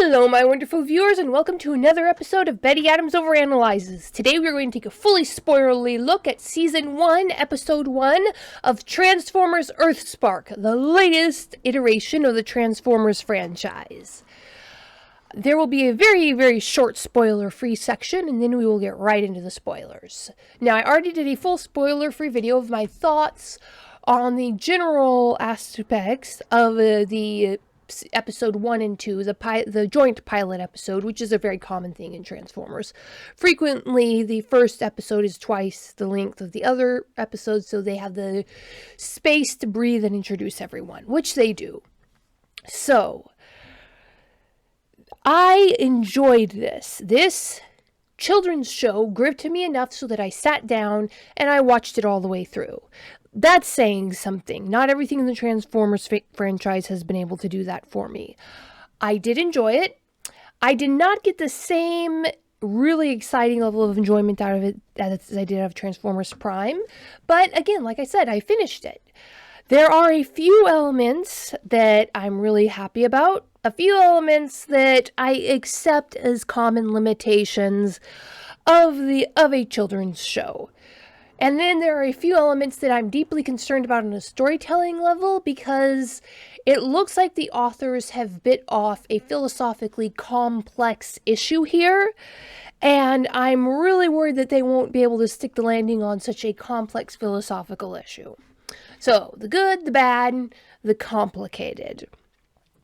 Hello, my wonderful viewers, and welcome to another episode of Betty Adams Overanalyzes. Today we're going to take a fully spoilerly look at Season 1, Episode 1 of Transformers Earthspark, the latest iteration of the Transformers franchise. There will be a very, very short spoiler-free section, and then we will get right into the spoilers. Now, I already did a full spoiler-free video of my thoughts on the general aspects of the episode 1 and 2, the joint pilot episode, which is a very common thing in Transformers. Frequently, the first episode is twice the length of the other episodes, so they have the space to breathe and introduce everyone, which they do. So, I enjoyed this. This children's show gripped me enough so that I sat down and I watched it all the way through. That's saying something. Not everything in the Transformers franchise has been able to do that for me. I did enjoy it. I did not get the same really exciting level of enjoyment out of it as I did out of Transformers Prime. But again, like I said, I finished it. There are a few elements that I'm really happy about. A few elements that I accept as common limitations of a children's show. And then there are a few elements that I'm deeply concerned about on a storytelling level because it looks like the authors have bit off a philosophically complex issue here, and I'm really worried that they won't be able to stick the landing on such a complex philosophical issue. So, the good, the bad, the complicated.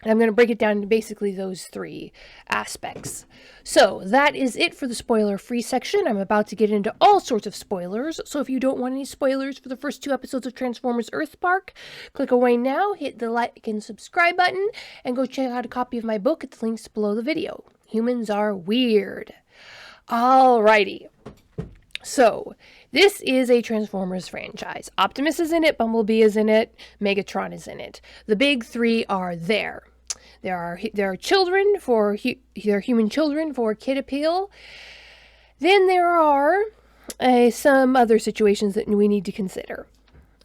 And I'm going to break it down into basically those three aspects. So, that is it for the spoiler-free section. I'm about to get into all sorts of spoilers, so if you don't want any spoilers for the first 2 episodes of Transformers Earthspark, click away now, hit the like and subscribe button, and go check out a copy of my book at the links below the video. Humans are weird. Alrighty. So, this is a Transformers franchise. Optimus is in it, Bumblebee is in it, Megatron is in it. The big three are there. There are children for there are human children for kid appeal. Then there are some other situations that we need to consider.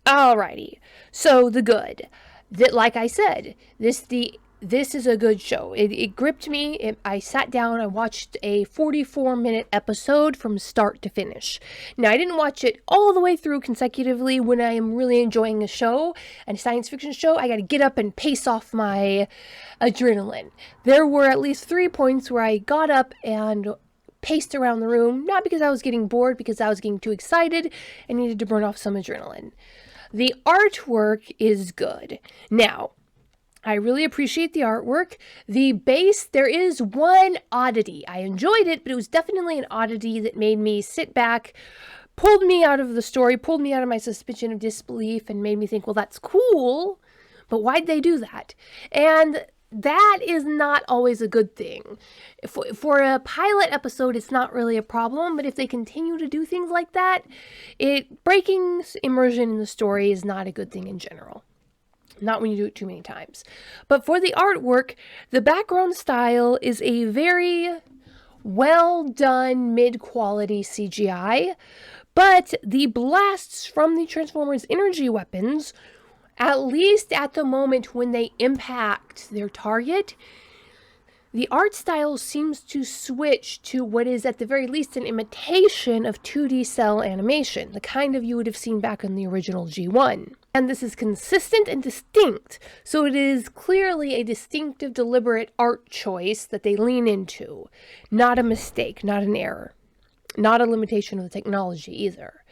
Alrighty, so the good. Like I said, this is a good show. It gripped me. I sat down, I watched a 44-minute episode from start to finish. Now, I didn't watch it all the way through consecutively. When I am really enjoying a show, a science fiction show, I gotta get up and pace off my adrenaline. There were at least 3 points where I got up and paced around the room, not because I was getting bored, because I was getting too excited and needed to burn off some adrenaline. The artwork is good. Now, I really appreciate the artwork. The base, there is one oddity. I enjoyed it, but it was definitely an oddity that made me sit back, pulled me out of the story, pulled me out of my suspension of disbelief, and made me think, well, that's cool, but why'd they do that? And that is not always a good thing. For a pilot episode, it's not really a problem, but if they continue to do things like that, breaking immersion in the story is not a good thing in general. Not when you do it too many times. But for the artwork, the background style is a very well done mid-quality CGI, but the blasts from the Transformers energy weapons, at least at the moment when they impact their target, the art style seems to switch to what is at the very least an imitation of 2D cell animation, the kind of you would have seen back in the original G1. And this is consistent and distinct, so it is clearly a distinctive, deliberate art choice that they lean into. Not a mistake, not an error. Not a limitation of the technology either.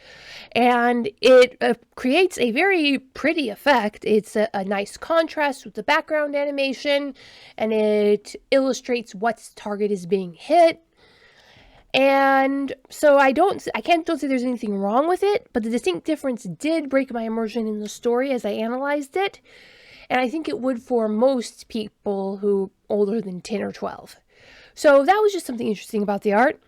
And it creates a very pretty effect. It's a nice contrast with the background animation, and it illustrates what target is being hit. And so I don't say there's anything wrong with it, but the distinct difference did break my immersion in the story as I analyzed it. And I think it would for most people who older than 10 or 12. So that was just something interesting about the art.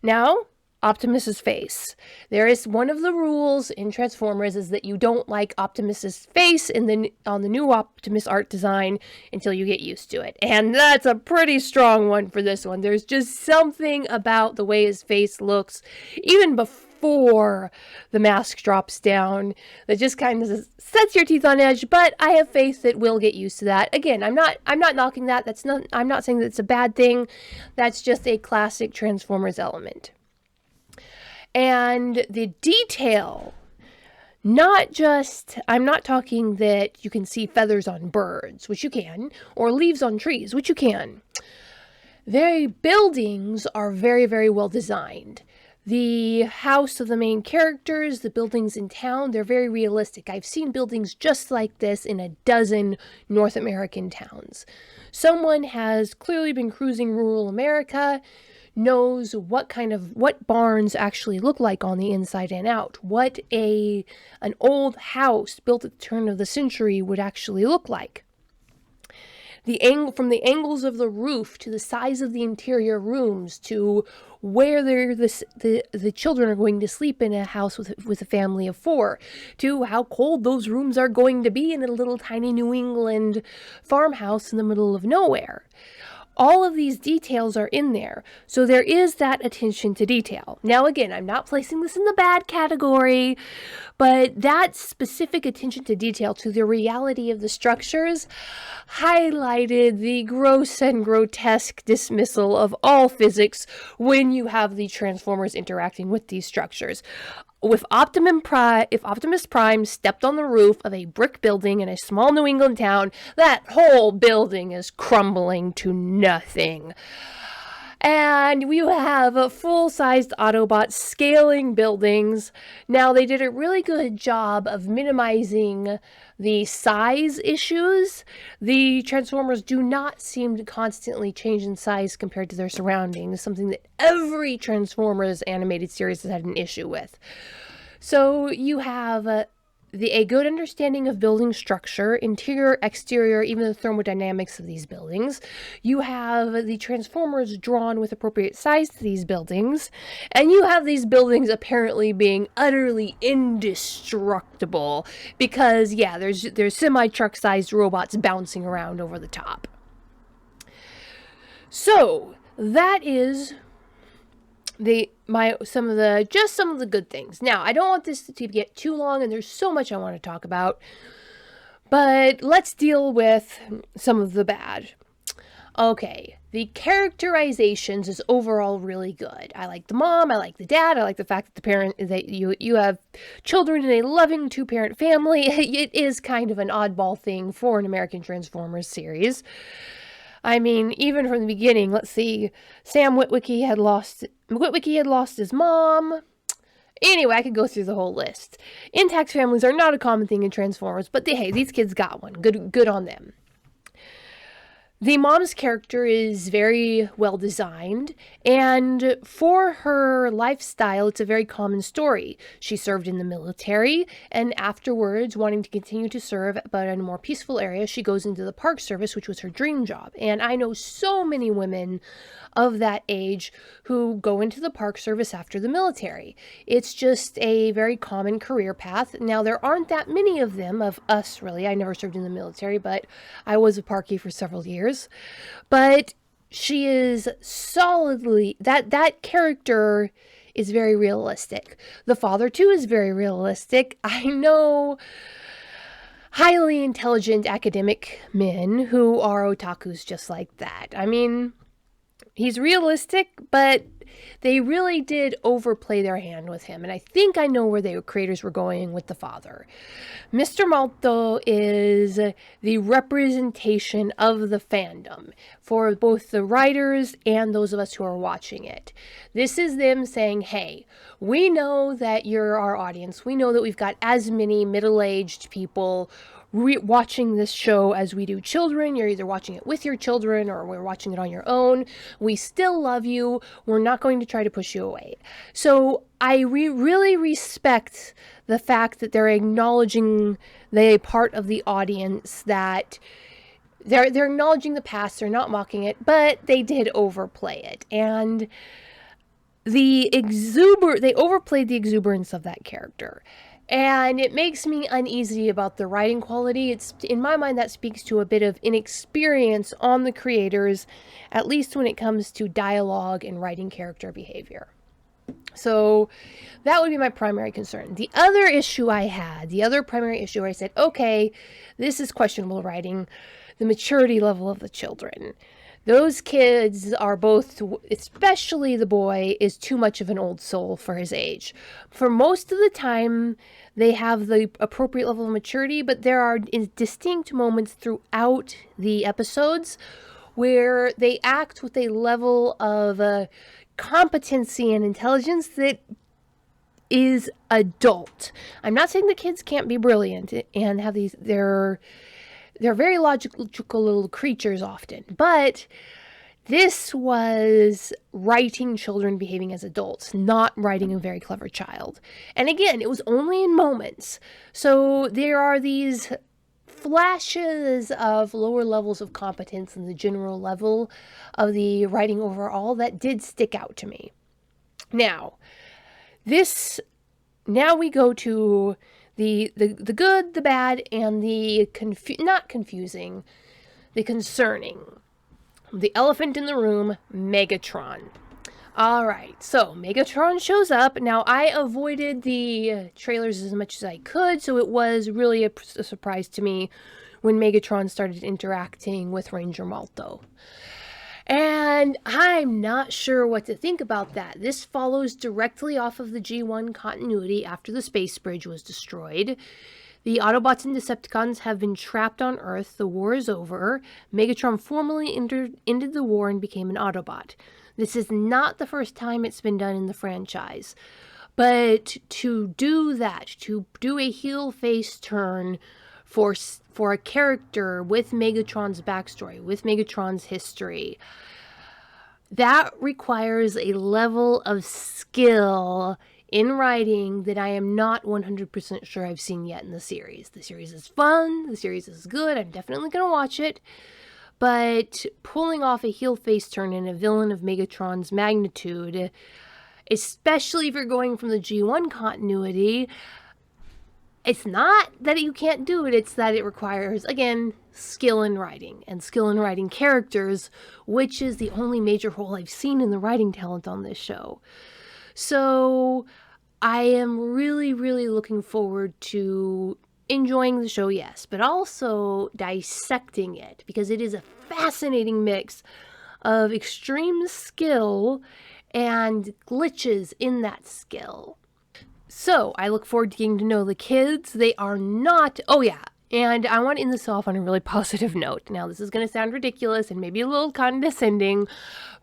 Now, Optimus's face. There is one of the rules in Transformers is that you don't like Optimus's face on the new Optimus art design until you get used to it. And that's a pretty strong one for this one. There's just something about the way his face looks, even before before the mask drops down. That just kind of sets your teeth on edge, but I have faith that we'll get used to that. Again, I'm not knocking that. I'm not saying that it's a bad thing. That's just a classic Transformers element. And the detail, I'm not talking that you can see feathers on birds, which you can, or leaves on trees, which you can. Their buildings are very, very well designed. The house of the main characters, the buildings in town, they're very realistic. I've seen buildings just like this in a dozen North American towns. Someone has clearly been cruising rural America, knows what barns actually look like on the inside and out, what an old house built at the turn of the century would actually look like. From the angles of the roof to the size of the interior rooms to where the children are going to sleep in a house with a family of 4, to how cold those rooms are going to be in a little tiny New England farmhouse in the middle of nowhere. All of these details are in there, so there is that attention to detail. Now again, I'm not placing this in the bad category, but that specific attention to detail, to the reality of the structures, highlighted the gross and grotesque dismissal of all physics when you have the Transformers interacting with these structures. If Optimus Prime stepped on the roof of a brick building in a small New England town, that whole building is crumbling to nothing. And we have full-sized Autobots scaling buildings. Now, they did a really good job of minimizing the size issues. The Transformers do not seem to constantly change in size compared to their surroundings, something that every Transformers animated series has had an issue with. So you have a good understanding of building structure, interior, exterior, even the thermodynamics of these buildings. You have the Transformers drawn with appropriate size to these buildings, and you have these buildings apparently being utterly indestructible because, yeah, there's semi-truck-sized robots bouncing around over the top. So that is some of the good things. Now, I don't want this to get too long, and there's so much I want to talk about, but let's deal with some of the bad. Okay, the characterizations is overall really good. I like the mom, I like the dad, I like the fact that you have children in a loving 2-parent family. It is kind of an oddball thing for an American Transformers series. I mean, even from the beginning, let's see, Sam Witwicky had lost his mom. Anyway, I could go through the whole list. Intact families are not a common thing in Transformers, but hey, these kids got one. Good on them. The mom's character is very well designed, and for her lifestyle, it's a very common story. She served in the military, and afterwards, wanting to continue to serve, but in a more peaceful area, she goes into the park service, which was her dream job. And I know so many women of that age who go into the park service after the military. It's just a very common career path. Now, there aren't that many of them, of us really. I never served in the military, but I was a parkie for several years. But she is solidly, that character is very realistic. The father, too, is very realistic. I know highly intelligent academic men who are otakus just like that. I mean, he's realistic, but they really did overplay their hand with him. And I think I know where the creators were going with the father. Mr. Malto is the representation of the fandom for both the writers and those of us who are watching it. This is them saying, hey, we know that you're our audience. We know that we've got as many middle-aged people watching this show as we do children. You're either watching it with your children or we're watching it on your own. We still love you. We're not going to try to push you away. So I really respect the fact that they're acknowledging the part of the audience that they're acknowledging the past. They're not mocking it, but they did overplay it. And they overplayed the exuberance of that character. And it makes me uneasy about the writing quality. It's, in my mind, that speaks to a bit of inexperience on the creators, at least when it comes to dialogue and writing character behavior. So that would be my primary concern. The other primary issue where I said, okay, this is questionable writing, the maturity level of the children. Those kids are both, especially the boy, is too much of an old soul for his age. For most of the time, they have the appropriate level of maturity, but there are distinct moments throughout the episodes where they act with a level of competency and intelligence that is adult. I'm not saying the kids can't be brilliant and have these, they're very logical little creatures often, but this was writing children behaving as adults, not writing a very clever child. And again, it was only in moments. So there are these flashes of lower levels of competence in the general level of the writing overall that did stick out to me. Now we go to the good, the bad, and the the concerning. The elephant in the room, Megatron. All right, so Megatron shows up. Now, I avoided the trailers as much as I could, so it was really a surprise to me when Megatron started interacting with Ranger Malto. And I'm not sure what to think about that. This follows directly off of the G1 continuity after the space bridge was destroyed. The Autobots and Decepticons have been trapped on Earth. The war is over. Megatron formally ended the war and became an Autobot. This is not the first time it's been done in the franchise. But to do that, to do a heel-face turn for a character with Megatron's backstory, with Megatron's history, that requires a level of skill in writing that I am not 100% sure I've seen yet in the series. The series is fun, the series is good, I'm definitely going to watch it, but pulling off a heel-face turn in a villain of Megatron's magnitude, especially if you're going from the G1 continuity, it's not that you can't do it, it's that it requires, again, skill in writing, and skill in writing characters, which is the only major hole I've seen in the writing talent on this show. So I am really, really looking forward to enjoying the show, yes, but also dissecting it, because it is a fascinating mix of extreme skill and glitches in that skill. So I look forward to getting to know the kids. They are not, oh yeah, and I want to end this off on a really positive note. Now, this is going to sound ridiculous and maybe a little condescending,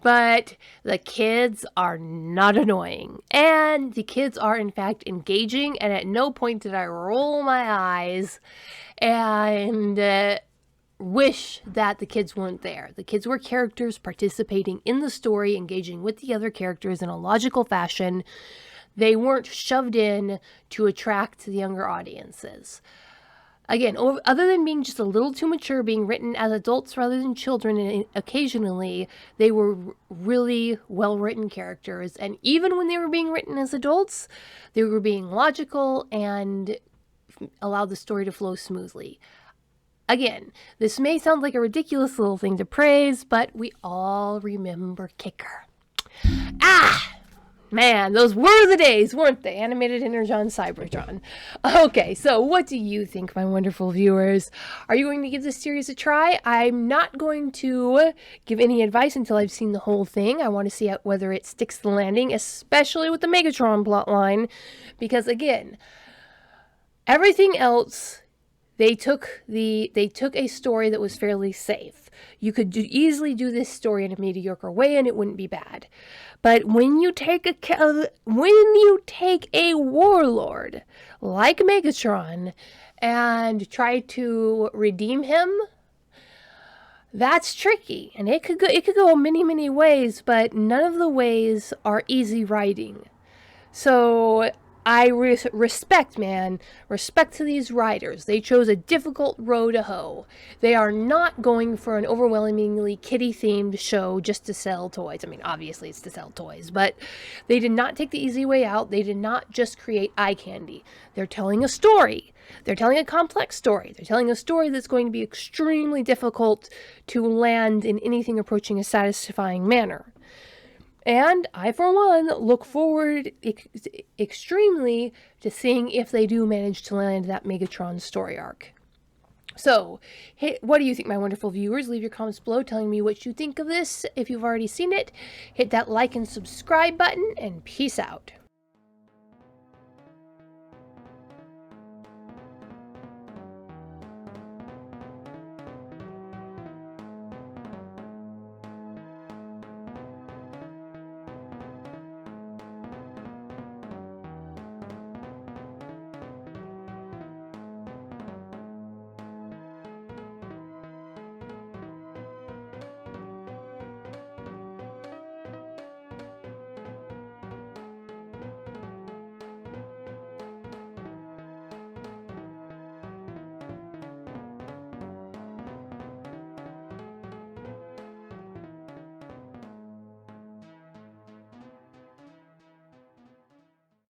but the kids are not annoying. And the kids are, in fact, engaging, and at no point did I roll my eyes and wish that the kids weren't there. The kids were characters participating in the story, engaging with the other characters in a logical fashion. They weren't shoved in to attract the younger audiences. Again, other than being just a little too mature, being written as adults rather than children, and occasionally, they were really well-written characters. And even when they were being written as adults, they were being logical and allowed the story to flow smoothly. Again, this may sound like a ridiculous little thing to praise, but we all remember Kicker. Man, those were the days, weren't they? Animated Energon Cybertron. Okay, so what do you think, my wonderful viewers? Are you going to give this series a try? I'm not going to give any advice until I've seen the whole thing. I want to see whether it sticks the landing, especially with the Megatron plotline, because again, everything else, they took a story that was fairly safe. You could easily do this story in a mediocre way and it wouldn't be bad. But when you take a warlord like Megatron and try to redeem him, that's tricky. And it could go many, many ways, but none of the ways are easy writing. So I respect to these writers. They chose a difficult row to hoe. They are not going for an overwhelmingly kitty-themed show just to sell toys. I mean, obviously it's to sell toys, but they did not take the easy way out. They did not just create eye candy. They're telling a story. They're telling a complex story. They're telling a story that's going to be extremely difficult to land in anything approaching a satisfying manner. And I, for one, look forward extremely to seeing if they do manage to land that Megatron story arc. So, what do you think, my wonderful viewers? Leave your comments below telling me what you think of this. If you've already seen it, hit that like and subscribe button, and peace out.